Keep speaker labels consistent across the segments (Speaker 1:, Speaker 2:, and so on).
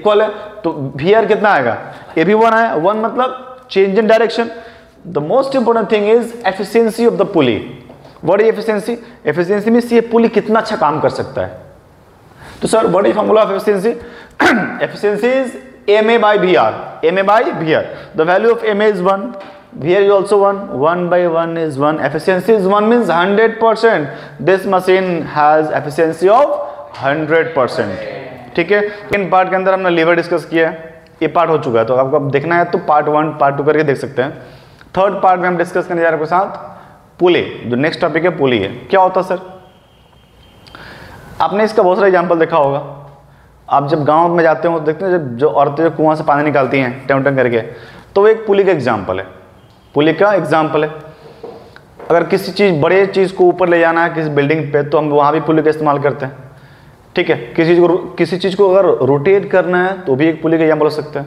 Speaker 1: Equal है तो VR कितना आएगा, ये भी 1 आया। 1 मतलब change in direction. The most important thing is efficiency of the pulley. What is efficiency? Efficiency means ये पुली कितना अच्छा काम कर सकता है। तो sir what is formula of efficiency? Efficiency is MA by VR. MA by VR. The value of MA is 1. VR is also 1. 1 by 1 is 1. Efficiency is 1 means 100%. This machine has efficiency of 100%. ठीक है। In part के अंदर हमने liver discuss किया है, ये part हो चुका है। तो आपको अब देखना है तो पार्ट 1 पार्ट 2 करके देख सकते हैं। थर्ड पार्ट में हम डिस्कस करने जा रहे हैं आपके साथ पुली। जो नेक्स्ट टॉपिक है पुली है। क्या होता है सर? आपने इसका बहुत सारा एग्जाम्पल देखा होगा। आप जब गांव में जाते हो देखते हैं जब जो औरतें कुआं से पानी निकालती हैं टन टन करके, तो वो एक पुली का एग्जाम्पल है। पुली का एग्जाम्पल है। अगर किसी चीज़ बड़े चीज़ को ऊपर ले जाना है किसी बिल्डिंग पे, तो हम वहाँ भी पुली का इस्तेमाल करते हैं। ठीक है। किसी चीज़ को अगर रोटेट करना है तो भी एक पुली का एग्जाम्पल हो सकता है।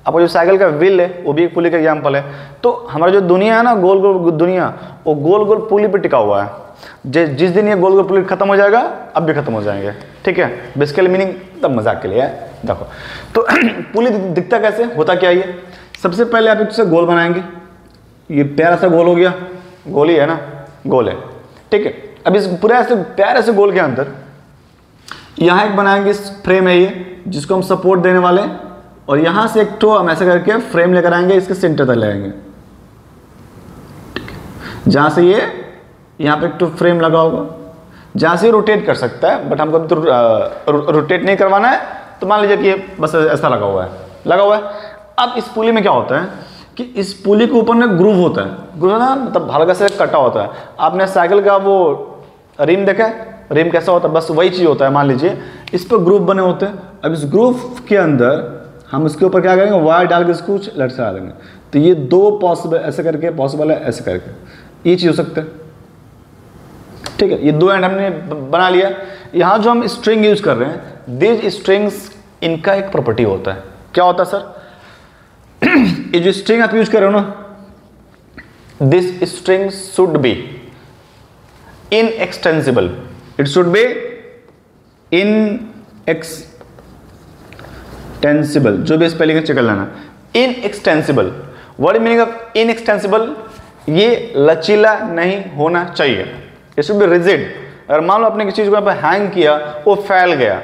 Speaker 1: आपका जो साइकिल का व्हील है वो भी एक पुली का एग्जाम्पल है। तो हमारा जो दुनिया है ना, गोल गोल दुनिया, वो गोल गोल पुली पे टिका हुआ है। जिस दिन ये गोल गोल पुली खत्म हो जाएगा, अब भी खत्म हो जाएंगे। ठीक है। बेसिकली मीनिंग तब मजाक के लिए है। देखो तो पुली दिखता कैसे, होता क्या ये? सबसे पहले आप इससे गोल बनाएंगे। ये प्यारा सा गोल हो गया, गोल ही है ना, गोल है। ठीक है। अब इस पूरे ऐसे प्यारे से गोल के अंदर यहाँ एक बनाएंगे, इस फ्रेम है ये जिसको हम सपोर्ट देने वाले हैं, और यहाँ से एक ठो हम ऐसे करके फ्रेम लेकर आएंगे, इसके सेंटर तक ले आएंगे। जहाँ से ये यहाँ पे एक तो फ्रेम लगा होगा, जहाँ से रोटेट कर सकता है, बट हमको तो रोटेट नहीं करवाना है, तो मान लीजिए कि ये बस ऐसा लगा हुआ है। अब इस पुली में क्या होता है कि इस पुली के ऊपर में ग्रूव होता है। ग्रूव ना मतलब हल्का से कटा होता है। आपने साइकिल का वो रिम देखा है, रिम कैसा होता है? बस वही चीज़ होता है। मान लीजिए इस पर ग्रूव बने होते हैं। अब इस ग्रूव के अंदर हम इसके ऊपर क्या करेंगे, वायर डाल के इसको कुछ लटका देंगे। तो ये दो पॉसिबल, ऐसे करके पॉसिबल है, ऐसे करके ये चीज़ हो सकता है। ठीक है। ये दो एंड हमने बना लिया। यहाँ जो हम स्ट्रिंग यूज कर रहे हैं, दिस स्ट्रिंग्स, इनका एक प्रॉपर्टी होता है। क्या होता है सर? ये जो स्ट्रिंग आप यूज कर रहे हो ना, this string should be inextensible. It should be inextensible. जो भी स्पेलिंग चेक कर लेना। Inextensible, what is meaning of inextensible? ये लचीला नहीं होना चाहिए। It should B rigid. अगर मान लो आपने किसी चीज को यहाँ पे हैंग किया, वो फैल गया,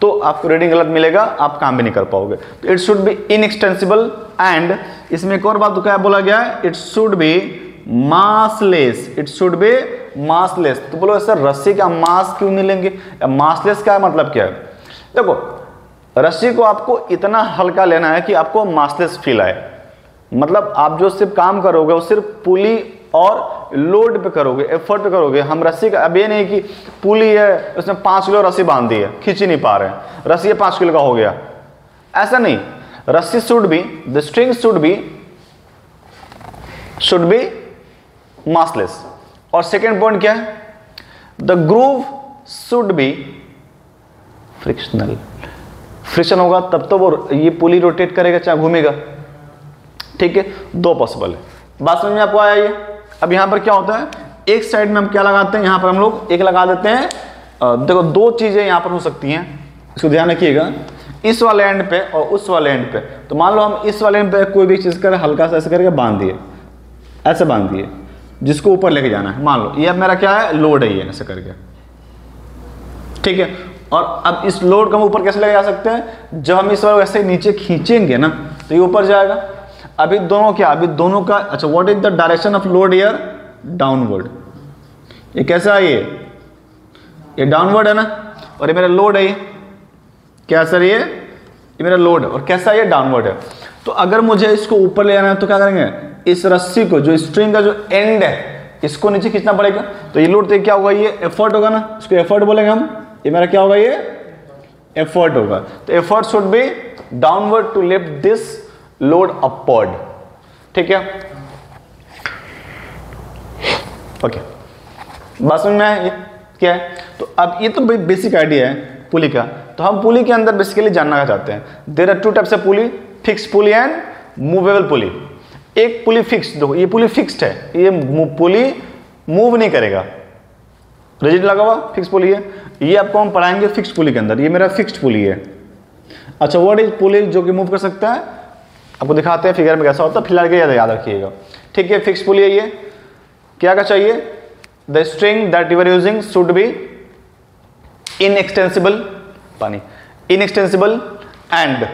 Speaker 1: तो आपको रीडिंग गलत मिलेगा, आप काम भी नहीं कर पाओगे। तो it should be inextensible. And इसमें एक और बात तो क्या बोला गया है, it should be massless. It should be massless. तो बोलो सर रस्सी का मास क्यों नहीं लेंगे? मासलेस का मतलब क्या है? देखो रस्सी को आपको इतना हल्का लेना है कि आपको मासलेस फील आए। मतलब आप जो सिर्फ काम करोगे वो सिर्फ पुली और लोड पे करोगे, एफर्ट पे करोगे। हम रस्सी का, अब ये नहीं कि पुली है उसमें 5 किलो रस्सी बांध दी है, खींच ही नहीं पा रहे हैं, रस्सी 5 किलो का हो गया, ऐसा नहीं। रस्सी should be, the string should be massless. और सेकेंड पॉइंट क्या है? The groove should be frictional. Friction होगा तब तो वो ये पुली रोटेट करेगा, चाहे घूमेगा। ठीक है। दो पॉसिबल है। बात समझ में आपको आया ये? अब यहाँ पर क्या होता है, एक साइड में हम क्या लगाते हैं, यहाँ पर हम लोग एक लगा देते हैं। देखो दो चीजें यहाँ पर हो सकती हैं, इसको ध्यान रखिएगा, इस वाले एंड पे और उस वाले एंड पे। तो मान लो हम इस वाले एंड पे कोई भी चीज कर हल्का सा ऐसे करके बांध दिए, ऐसे बांध दिए, जिसको ऊपर लेके जाना है। मान लो ये अब मेरा क्या है, लोड है, ये ऐसे करके। ठीक है। और अब इस लोड को हम ऊपर कैसे ले जा सकते हैं? जब हम इस वाले ऐसे नीचे खींचेंगे ना, तो ये ऊपर जाएगा। अभी दोनों क्या, अभी दोनों का, अच्छा what is the direction of load here? Downward. ये कैसा है? ये डाउनवर्ड है ना, और ये मेरा लोड है। ये क्या सर? ये मेरा लोड है, और कैसा है? ये डाउनवर्ड है। तो अगर मुझे इसको ऊपर ले जाना है तो क्या करेंगे, इस रस्सी को, जो स्ट्रिंग का जो एंड है, इसको नीचे खींचना पड़ेगा। तो ये लोड तो क्या होगा, ये एफर्ट होगा ना, इसको एफर्ट बोलेंगे हम। ये मेरा क्या होगा, ये एफर्ट होगा। तो effort should be downward to lift this load upward. ठीक है। ओके, बात समझ में आया ये क्या है? तो अब ये तो बेसिक आइडिया है पुली का। तो हम पुली के अंदर बेसिकली जानना चाहते हैं, there are two types of pulley, fix pulley and movable pulley. एक पुली फिक्स, देखो ये पुली फिक्स्ड है, ये पुली मूव नहीं करेगा, रिजिड लगा हुआ फिक्स पुली है। ये आपको हम पढ़ाएंगे फिक्स पुली के अंदर। ये मेरा फिक्स्ड पुली है। अच्छा, व्हाट इज पुली जो कि मूव कर सकता है, आपको दिखाते हैं फिगर में कैसा होता है, फिलहाल के याद रखिएगा। ठीक है, फिक्स पुली है ये। क्या क्या चाहिए, the string that you are using should be inextensible, पानी inextensible, and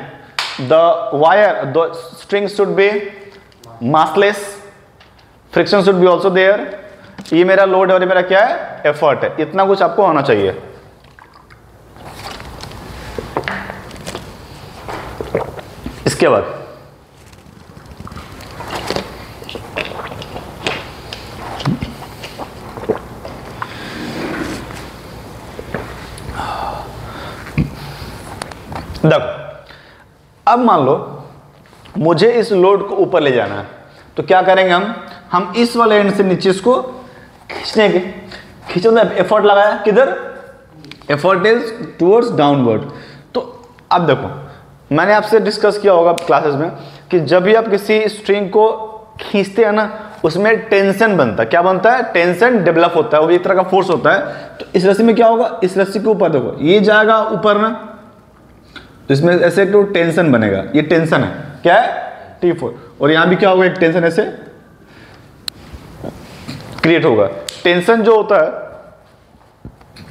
Speaker 1: the wire the string should be massless, friction should be also there. ये मेरा लोड है और ये मेरा क्या है, एफर्ट है। इतना कुछ आपको होना चाहिए। इसके बाद देखो, अब मान लो मुझे इस लोड को ऊपर ले जाना है, तो क्या करेंगे हम इस वाले एंड से नीचे इसको खींचेंगे। खींचने में एफर्ट लगाया किधर, एफर्ट इज टुवर्ड्स डाउनवर्ड। तो अब देखो, मैंने आपसे डिस्कस किया होगा क्लासेस में कि जब भी आप किसी स्ट्रिंग को खींचते हैं ना, उसमें टेंशन बनता है। क्या बनता है, टेंशन डेवलप होता है, वो एक तरह का फोर्स होता है। तो इस रस्सी में क्या होगा, इस रस्सी के ऊपर देखो ये जाएगा ऊपर ना, तो इसमें ऐसे एक तो टेंशन बनेगा, ये टेंशन है, क्या है, T4। और यहां भी क्या होगा, एक टेंशन ऐसे क्रिएट होगा। टेंशन जो होता है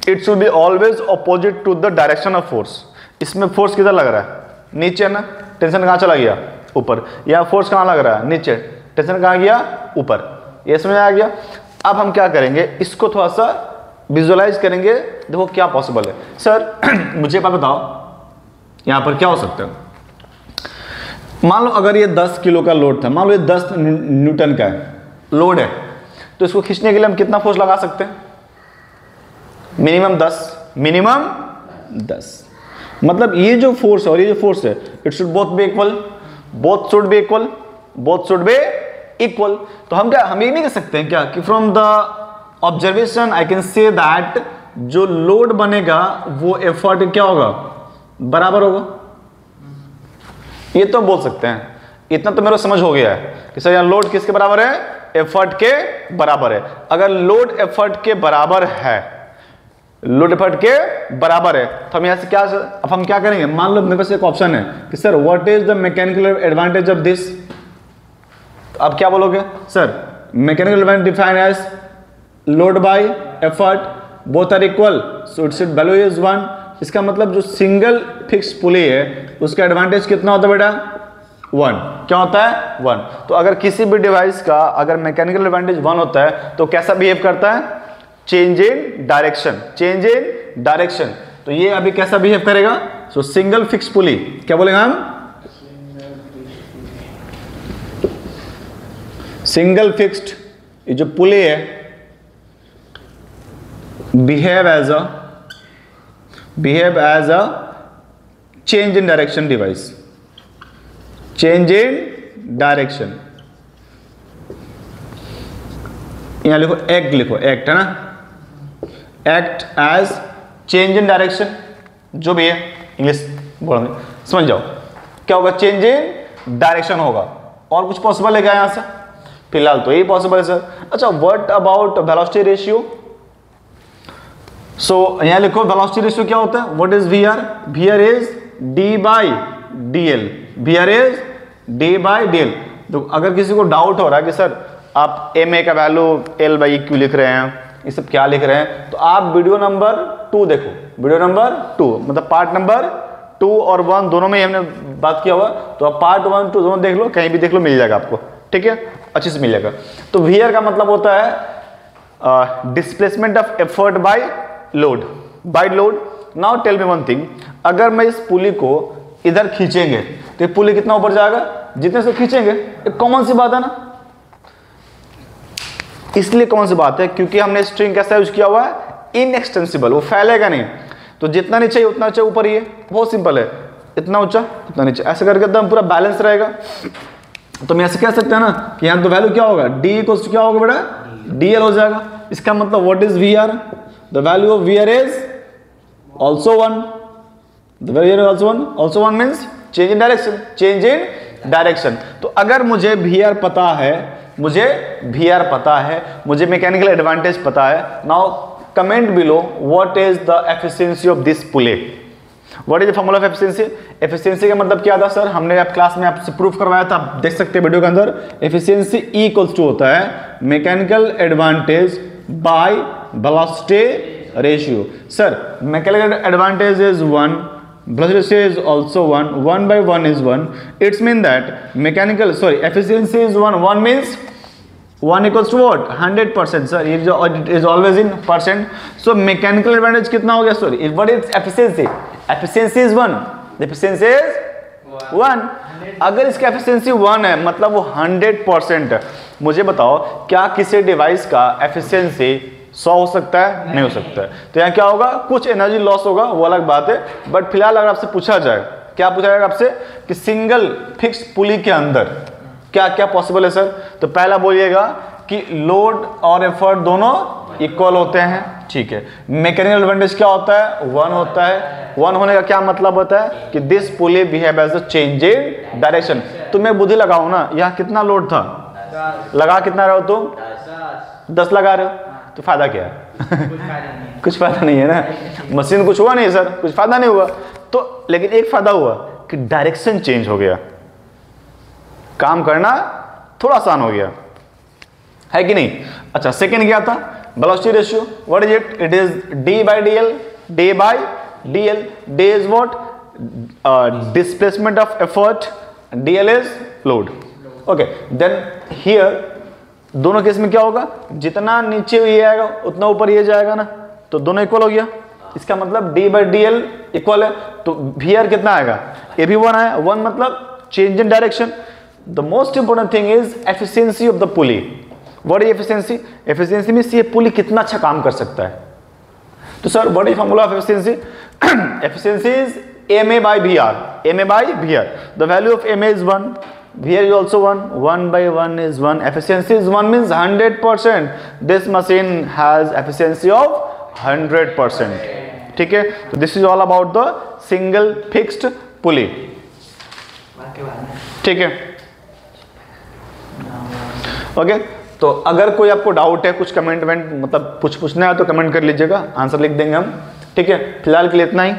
Speaker 1: it should be always opposite to the direction of force. इसमें फोर्स किधर लग रहा है, नीचे ना, टेंशन कहां चला गया, ऊपर। या फोर्स कहां लग रहा है, नीचे, टेंशन कहां गया, ऊपर। ये समझ आ गया। अब हम क्या करेंगे, इसको थोड़ा सा विजुअलाइज करेंगे। देखो क्या पॉसिबल है। सर मुझे बात बताओ, यहां पर क्या हो सकता है। मान लो अगर ये 10 किलो का लोड था, मान लो ये 10 न्यूटन का है लोड है, तो इसको खींचने के लिए हम कितना फोर्स लगा सकते हैं, मिनिमम 10, मिनिमम 10। मतलब ये जो फोर्स है और ये जो फोर्स है, it should both be equal, both should be equal, both should be equal. तो हम क्या, हम ये नहीं कह सकते हैं क्या कि from the observation I can say that जो लोड बनेगा वो एफर्ट क्या होगा, बराबर होगा। ये तो बोल सकते हैं। इतना तो मेरा समझ हो गया है कि सर यहां लोड किसके बराबर है, एफर्ट के बराबर है। अगर लोड एफर्ट के बराबर है, लोड एफर्ट के बराबर है, तो हम यहां से क्या, अब हम क्या करेंगे, मान लो मेरे पास एक ऑप्शन है कि sir what is the mechanical advantage of this. अब क्या बोलोगे, sir mechanical advantage defined as load by effort both are equal, so it's value is 1। इसका मतलब जो सिंगल फिक्स पुली है उसका एडवांटेज कितना होता है बेटा, 1। क्या होता है, 1। तो अगर किसी भी डिवाइस का अगर मैकेनिकल एडवांटेज 1 होता है तो कैसा बिहेव करता है, change in direction, change in direction. तो ये अभी कैसा बिहेव करेगा, सो सिंगल फिक्स पुली, क्या बोलेंगे हम, सिंगल फिक्स्ड ये जो पुली है behave as a change in direction device, change in direction. यहां लिखो एक्ट, लिखो एक्ट है ना, act as change in direction, जो भी है इंग्लिश बोलेंगे, समझ जाओ क्या होगा, चेंज इन डायरेक्शन होगा। और कुछ पॉसिबल है क्या यहां से, फिलहाल तो यही पॉसिबल है सर। अच्छा, व्हाट अबाउट वेलोसिटी रेशियो। सो यहां लिखो वेलोसिटी रेशियो क्या होता है, what is VR, VR is D by D L, VR is D by D L. तो अगर किसी को डाउट हो रहा है कि सर आप एम ए का वैल्यू एल बाई क्यू लिख रहे हैं, ये सब क्या लिख रहे हैं, तो आप वीडियो नंबर 2 देखो, वीडियो नंबर 2 मतलब पार्ट नंबर 2 और 1 दोनों में हमने बात किया हुआ। तो आप पार्ट 1 2 दोनों देख लो, कहीं भी देख लो, मिल जाएगा आपको, ठीक है, अच्छे से मिल जाएगा। तो वीआर का मतलब होता है displacement of effort by load, by load. Now tell me one thing, अगर मैं इस पुली को इधर खींचेंगे तो ये पुली कितना ऊपर जाएगा, जितने से खींचेंगे। एक कॉमन सी बात है ना, इसलिए कौन सी बात है, क्योंकि हमने स्ट्रिंग कैसा यूज किया हुआ है, इनएक्सटेंसिबल, वो फैलेगा नहीं। तो जितना नीचे उतना ऊंचा ऊपर ही है, बहुत सिंपल है, इतना ऊंचा उतना नीचे, ऐसे करके एकदम पूरा बैलेंस रहेगा। तो मैं ऐसे कह सकते हैं ना कि यहाँ तो वैल्यू क्या होगा, डी इक्वल्स क्या होगा बेटा, डी एल हो जाएगा। इसका मतलब what is V R, the value of V R is also 1, the value is also 1, also 1 means change in direction, change in direction. तो अगर मुझे वी आर पता है, मुझे वी आर पता है, मुझे मैकेनिकल एडवांटेज पता है, now comment below what is the efficiency of this pulley. What is the formula of efficiency? Efficiency का मतलब क्या था सर, हमने आप क्लास में आपसे प्रूफ करवाया था, आप देख सकते हैं वीडियो के अंदर। एफिशिएंसी E इक्वल्स टू होता है mechanical advantage by velocity ratio. Sir mechanical advantage is 1, velocity is also 1 by 1 is 1. It's mean that efficiency is 1 means 1 equals to what? 100%, sir. It is always in percent. So mechanical advantage कितना हो गया? Sorry, what is efficiency? Efficiency is 1. Efficiency is 1. अगर इसका efficiency 1 है मतलब वो 100% है। मुझे बताओ क्या किसी डिवाइस का efficiency 100 हो सकता है? नहीं हो सकता है। तो यहाँ क्या होगा, कुछ एनर्जी लॉस होगा, वो अलग बात है। बट फिलहाल अगर आपसे पूछा जाए, क्या पूछा जाएगा आपसे कि सिंगल फिक्स पुली के अंदर क्या क्या पॉसिबल है सर, तो पहला बोलिएगा कि लोड और एफर्ट दोनों इक्वल होते हैं, ठीक है। मैकेनिकल एडवांटेज क्या होता है? 1 होता है। 1 होने का क्या मतलब होता है कि this pulley behave as a change in direction. तुम्हें बुद्धि लगाओ ना, यहाँ कितना लोड था, लगा कितना रहे हो तुम? 10 लगा रहे हो, तो फायदा क्या है? कुछ फायदा नहीं है ना, मशीन कुछ हुआ नहीं सर, कुछ फायदा नहीं हुआ। तो लेकिन एक फायदा हुआ कि डायरेक्शन चेंज हो गया, काम करना थोड़ा आसान हो गया, है कि नहीं? अच्छा, सेकंड क्या था? Velocity ratio. What is it? It is d by dl, d by dl. d is what? Displacement of effort, dl is load. Okay, then here दोनों केस में क्या होगा, जितना नीचे ये आएगा उतना ऊपर ये जाएगा ना, तो दोनों इक्वल हो गया। इसका मतलब d by dl इक्वल है, तो VR कितना आएगा? ये भी 1 आया। 1 मतलब change in direction. The most important thing is efficiency of the pulley. What is efficiency? Efficiency means ये पुली कितना अच्छा काम कर सकता है। तो sir what is formula of efficiency? Efficiency is MA by VR. MA by VR. The value of MA is 1. VR is also 1. 1 by 1 is 1. Efficiency is 1 means 100%. This machine has efficiency of 100%. ठीक है, तो this is all about the single fixed pulley. ठीक है, okay. तो अगर कोई आपको doubt है, कुछ कमेंट मतलब कुछ पूछना है तो कमेंट कर लीजिएगा, आंसर लिख देंगे हम। ठीक है, फिलहाल के लिए इतना ही।